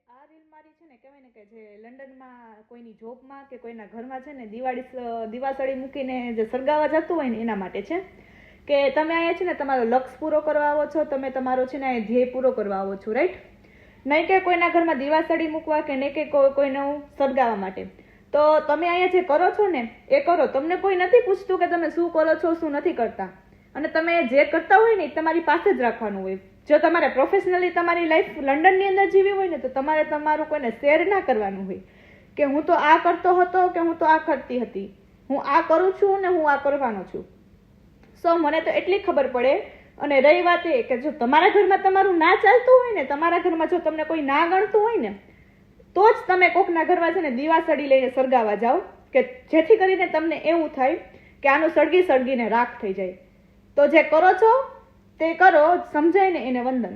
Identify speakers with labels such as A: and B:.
A: આ રીલ મારી છે ને કહેવાય ને કે જે લંડનમાં કોઈની જોબમાં કે કોઈના ઘરમાં છે ને દિવાસળી મૂકીને જે સળગાવવા જતું હોય ને એના માટે છે કે તમે અહીંયા છે ને તમારો લક્ષ્ય પૂરો કરવા આવો છો, તમે તમારો છે ને ધ્યેય પૂરો કરવા આવો છો, રાઈટ? નહીં કે કોઈના ઘરમાં દિવાસળી મૂકવા કે નહીં કે કોઈનું સળગાવવા માટે. તો તમે અહીંયા જે કરો છો ને એ કરો. તમને કોઈ નથી પૂછતું કે તમે શું કરો છો, શું નથી કરતા. અને તમે જે કરતા હોય ને એ તમારી પાસે જ રાખવાનું હોય. જો તમારે પ્રોફેશનલી તમારી લાઈફ લંડનની અંદર જીવી હોય ને તો તમારે તમારું કોઈને શેર ના કરવાનું હોય કે હું તો આ કરતો હતો કે હું તો આ કરતી હતી, હું આ કરું છું ને હું આ કરવાનો છું. સો મને તો એટલી ખબર પડે. અને રહી વાત એ કે જો તમારા ઘરમાં તમારું ના ચાલતું હોય ને, તમારા ઘરમાં જો તમને કોઈ ના ગણતું હોય ને, તો જ તમે કોકના ઘરમાં છે ને દિવાસળી લઈને સળગાવવા જાઓ કે જેથી કરીને તમને એવું થાય કે આનું સળગીને રાખ થઈ જાય. તો જે કરો છો તે કરો, સમજાય ને એને વંદન.